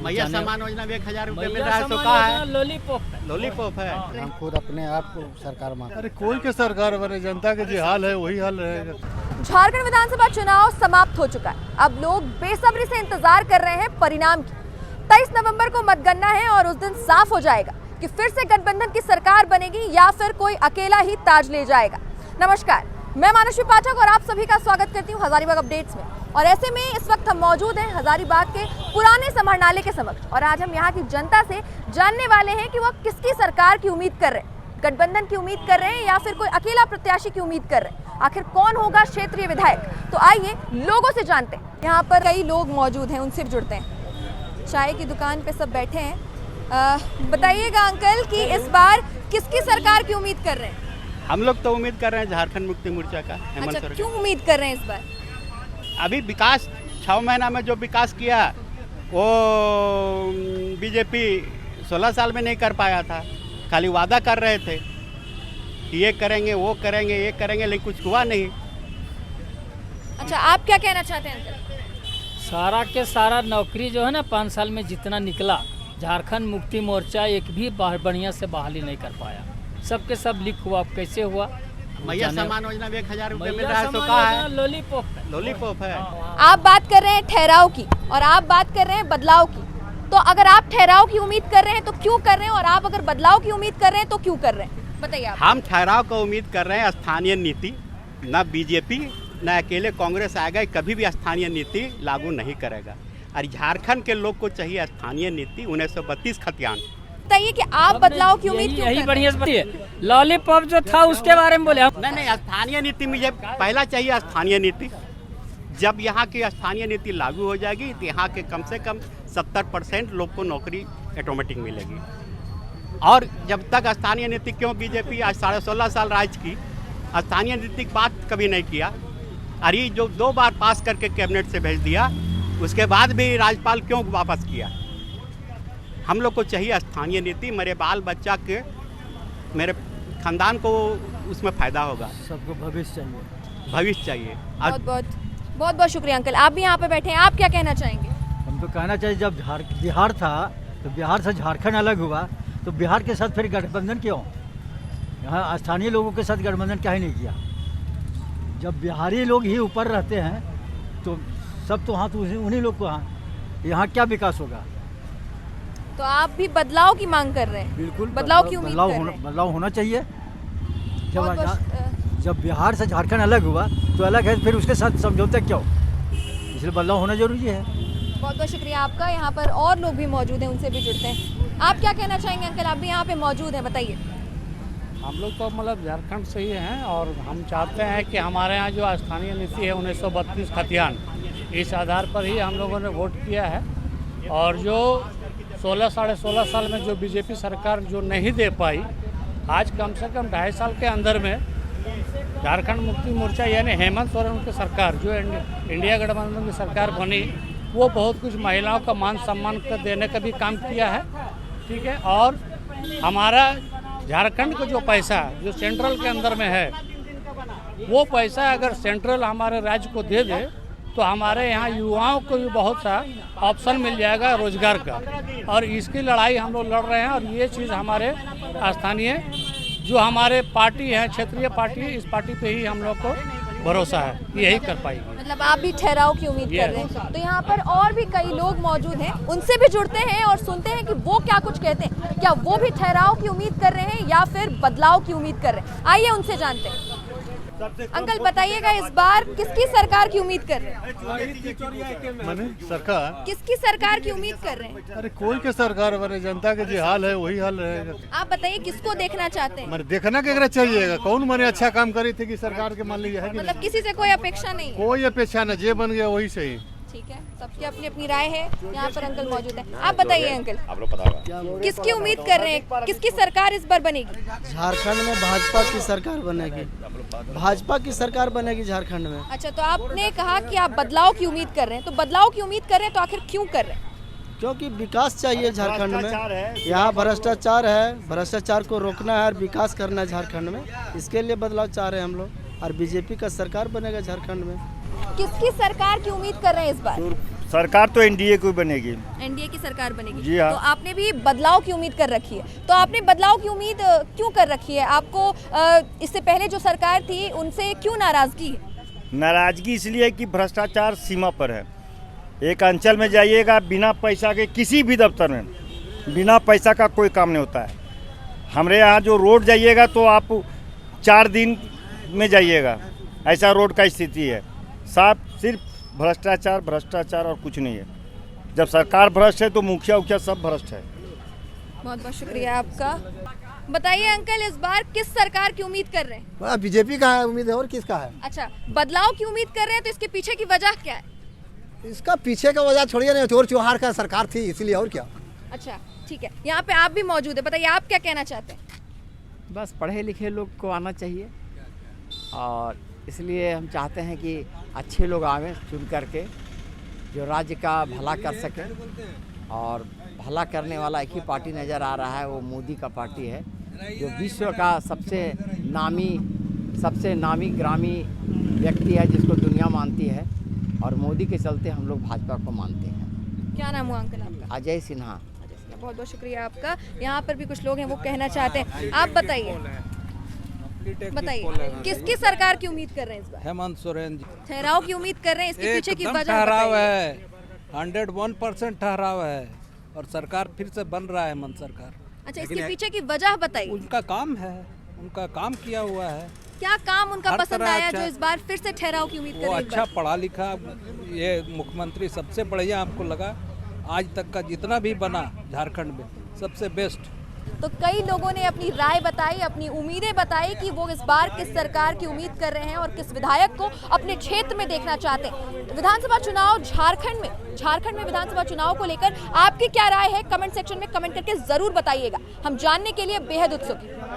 भैया सम्मान योजना में 1000 रुपये मिल रहा है, तो कहा है लॉलीपॉप है। हम खुद अपने आप को सरकार मांग। अरे कोई के सरकार बने, जनता के जो हाल है वही हाल रहेगा। झारखंड विधानसभा चुनाव समाप्त हो चुका है। अब लोग बेसब्री से इंतजार कर रहे हैं परिणाम की। 23 नवंबर को मतगणना है और उस दिन साफ हो जाएगा कि फिर से गठबंधन की सरकार बनेगी या फिर कोई अकेला ही ताज ले जाएगा। नमस्कार, मैं मानसी पाठक और आप सभी का स्वागत करती हूँ हजारीबाग अपडेट्स में। और ऐसे में इस वक्त हम मौजूद हैं हजारीबाग के पुराने समाहरणालय के समक्ष और आज हम यहाँ की जनता से जानने वाले हैं कि वो किसकी सरकार की उम्मीद कर रहे हैं, गठबंधन की उम्मीद कर रहे हैं या फिर कोई अकेला प्रत्याशी की उम्मीद कर रहे हैं। आखिर कौन होगा क्षेत्रीय विधायक, तो आइए लोगों से जानते हैं। यहाँ पर कई लोग मौजूद हैं, उनसे भी जुड़ते हैं। चाय की दुकान पे सब बैठे हैं। बताइएगा अंकल कि इस बार किसकी सरकार की उम्मीद कर रहे हैं? हम लोग तो उम्मीद कर रहे हैं झारखंड मुक्ति मोर्चा का, हेमंत अच्छा, सोरेन। क्यों उम्मीद कर रहे हैं इस बार? अभी विकास 6 महीना में जो विकास किया वो बीजेपी 16 साल में नहीं कर पाया था। खाली वादा कर रहे थे कि ये करेंगे वो करेंगे ये करेंगे, लेकिन कुछ हुआ नहीं। अच्छा, आप क्या कहना चाहते हैं अंकल? सारा के सारा नौकरी जो है ना 5 साल में जितना निकला, झारखंड मुक्ति मोर्चा एक भी बढ़िया से बहाली नहीं कर पाया। सबके सब लीक हुआ। कैसे हुआ? भैया सम्मान योजना में 1000 रुपये मिल रहा है, तो कहा है लॉलीपॉप है। आप बात कर रहे हैं ठहराव की और आप बात कर रहे हैं बदलाव की। तो अगर आप ठहराव की उम्मीद कर रहे हैं तो क्यों कर रहे हैं, और आप अगर बदलाव की उम्मीद कर रहे हैं तो क्यों कर रहे हैं, बताइए आप। हम ठहराव का उम्मीद कर रहे हैं। स्थानीय नीति न बीजेपी न अकेले कांग्रेस आएगा, कभी भी स्थानीय नीति लागू नहीं करेगा। और झारखंड के लोग को चाहिए स्थानीय नीति। 1932 खतियान। बताइए कि आप बदलाव की उम्मीद क्यों यही कर रहे बढ़िया से बताइए। लॉलीपॉप जो था उसके बारे में बोले हम। नहीं, स्थानीय नीति मुझे पहला चाहिए। स्थानीय नीति जब यहाँ की स्थानीय नीति लागू हो जाएगी तो यहाँ के कम से कम 70% लोग को नौकरी ऑटोमेटिक मिलेगी। और जब तक स्थानीय नीति, क्यों बीजेपी आज 16.5 साल राज की, स्थानीय नीति की बात कभी नहीं किया। और ये जो 2 बार पास करके कैबिनेट से भेज दिया, उसके बाद भी राज्यपाल क्यों वापस किया? हम लोग को चाहिए स्थानीय नीति। मेरे बाल बच्चा के, मेरे खानदान को उसमें फ़ायदा होगा। सबको भविष्य चाहिए। बहुत बहुत शुक्रिया अंकल। आप भी यहाँ पे बैठे हैं, आप क्या कहना चाहेंगे? हम तो कहना चाहिए जब बिहार था तो बिहार से झारखंड अलग हुआ, तो बिहार के साथ फिर गठबंधन क्यों? यहाँ स्थानीय लोगों के साथ गठबंधन क्या ही नहीं किया? जब बिहारी लोग ही ऊपर रहते हैं तो सब तो हाथ उन्हीं लोग को, यहाँ क्या विकास होगा? तो आप भी बदलाव की मांग कर रहे हैं? बिल्कुल बदलाव की उम्मीद कर रहे हैं? बदलाव होना चाहिए। बहुत जब बिहार से झारखंड अलग हुआ तो अलग है, फिर उसके साथ समझौता क्यों? इसलिए बदलाव होना जरूरी है। बहुत बहुत शुक्रिया आपका। यहाँ पर और लोग भी मौजूद हैं, उनसे भी जुड़ते हैं। आप क्या कहना चाहेंगे अंकल? आप भी यहाँ पे मौजूद हैं, बताइए। हम लोग तो मतलब झारखंड से ही हैं और हम चाहते हैं कि हमारे यहाँ जो स्थानीय नीति है 1932 खतियान, इस आधार पर ही हम लोगों ने वोट किया है। और जो 16 साढ़े 16 साल में जो बीजेपी सरकार जो नहीं दे पाई, आज कम से कम 2.5 साल के अंदर में झारखंड मुक्ति मोर्चा यानी हेमंत सोरेन की सरकार, जो इंडिया गठबंधन की सरकार बनी, वो बहुत कुछ महिलाओं का मान सम्मान कर देने का भी काम किया है। ठीक है। और हमारा झारखंड का जो पैसा जो सेंट्रल के अंदर में है, वो पैसा अगर सेंट्रल हमारे राज्य को दे दे तो हमारे यहाँ युवाओं को भी बहुत सा ऑप्शन मिल जाएगा रोजगार का। और इसकी लड़ाई हम लोग लड़ रहे हैं। और ये चीज़ हमारे स्थानीय जो हमारे पार्टी है, क्षेत्रीय पार्टी, इस पार्टी पे ही हम लोग को भरोसा है, यही कर पाएगी। मतलब आप भी ठहराव की उम्मीद कर रहे हैं। तो यहाँ पर और भी कई लोग मौजूद हैं, उनसे भी जुड़ते हैं और सुनते हैं कि वो क्या कुछ कहते हैं। क्या वो भी ठहराव की उम्मीद कर रहे हैं या फिर बदलाव की उम्मीद कर रहे हैं? आइए उनसे जानते हैं। अंकल बताइएगा, इस बार किसकी सरकार की उम्मीद कर रहे हैं? माने सरकार किसकी सरकार की उम्मीद कर रहे हैं? अरे कोई के सरकार बने, जनता के जो हाल है वही हाल रहेगा। आप बताइए किसको देखना चाहते हैं? माने देखना केकरा चाहिएगा, कौन माने अच्छा काम करी थी कि सरकार के मान लीजिए है कि मतलब किसी से कोई अपेक्षा नहीं है? कोई अपेक्षा न, जे बन गया वही सही। ठीक है, सबकी अपनी अपनी राय है। यहाँ पर अंकल मौजूद है। आप बताइए अंकल, आप लोग बताओ किसकी उम्मीद कर रहे हैं? किसकी सरकार इस बार बनेगी? झारखंड में भाजपा की सरकार बनेगी। भाजपा की सरकार बनेगी झारखंड में। अच्छा, तो आपने कहा कि आप बदलाव की उम्मीद कर रहे हैं, तो बदलाव की उम्मीद कर रहे हैं तो आखिर क्यों कर रहे हैं? क्योंकि विकास चाहिए झारखंड में। यहाँ भ्रष्टाचार है, भ्रष्टाचार को रोकना है और विकास करना है झारखंड में। इसके लिए बदलाव चाह रहे हैं हम लोग। और बीजेपी का सरकार बनेगा झारखंड में। किसकी सरकार की उम्मीद कर रहे हैं इस बार? सरकार तो एनडीए की बनेगी। एनडीए की सरकार बनेगी। जी हाँ। तो आपने भी बदलाव की उम्मीद कर रखी है, तो आपने बदलाव की उम्मीद क्यों कर रखी है? आपको इससे पहले जो सरकार थी उनसे क्यों नाराजगी है? नाराजगी इसलिए है कि भ्रष्टाचार सीमा पर है। एक अंचल में जाइएगा, बिना पैसा के किसी भी दफ्तर में बिना पैसा का कोई काम नहीं होता है। हमारे यहाँ जो रोड जाइएगा तो आप 4 दिन में जाइएगा, ऐसा रोड का स्थिति है। साफ सिर्फ भ्रष्टाचार भ्रष्टाचार और कुछ नहीं है। जब सरकार भ्रष्ट है तो मुखिया उखिया सब भ्रष्ट है। बहुत बहुत शुक्रिया आपका। बताइए अंकल, इस बार किस सरकार की उम्मीद कर रहे हैं? बीजेपी का है उम्मीद है, और किसका है? अच्छा, बदलाव की उम्मीद कर रहे हैं, तो इसके पीछे की वजह क्या है? इसका पीछे का वजह छोड़िए, नहीं चोर चौहार का सरकार थी इसलिए, और क्या। अच्छा ठीक है, यहाँ पे आप भी मौजूद है, बताइए आप क्या कहना चाहते हैं? बस पढ़े लिखे लोग को आना चाहिए और इसलिए हम चाहते हैं कि अच्छे लोग आवें चुन करके, जो राज्य का भला कर सके। और भला करने वाला एक ही पार्टी नज़र आ रहा है, वो मोदी का पार्टी है, जो विश्व का सबसे नामी ग्रामी व्यक्ति है, जिसको दुनिया मानती है। और मोदी के चलते हम लोग भाजपा को मानते हैं। क्या नाम हुआ अंकल आपका? अजय सिन्हा। बहुत बहुत शुक्रिया आपका। यहाँ पर भी कुछ लोग हैं, वो कहना चाहते हैं। आप बताइए किसकी सरकार की उम्मीद कर रहे हैं इस बार? हेमंत सोरेन जी। ठहराव की उम्मीद कर रहे हैं, इसके पीछे की वजह ठहराव बताइए। है, 101% ठहराव है और सरकार फिर से बन रहा है हेमंत सरकार। अच्छा, इसके पीछे की वजह बताइए। उनका काम है, उनका काम किया हुआ है। क्या काम उनका हर पसंद तरह आया अच्छा, जो इस बार फिर से ठहराव की उम्मीद कर वो रहे हैं? अच्छा पढ़ा लिखा, ये मुख्यमंत्री सबसे बढ़िया आपको लगा आज तक का जितना भी बना झारखंड में, सबसे बेस्ट। तो कई लोगों ने अपनी राय बताई, अपनी उम्मीदें बताई कि वो इस बार किस सरकार की उम्मीद कर रहे हैं और किस विधायक को अपने क्षेत्र में देखना चाहते हैं। विधानसभा चुनाव झारखंड में विधानसभा चुनाव को लेकर आपकी क्या राय है? कमेंट सेक्शन में कमेंट करके जरूर बताइएगा, हम जानने के लिए बेहद उत्सुक हैं।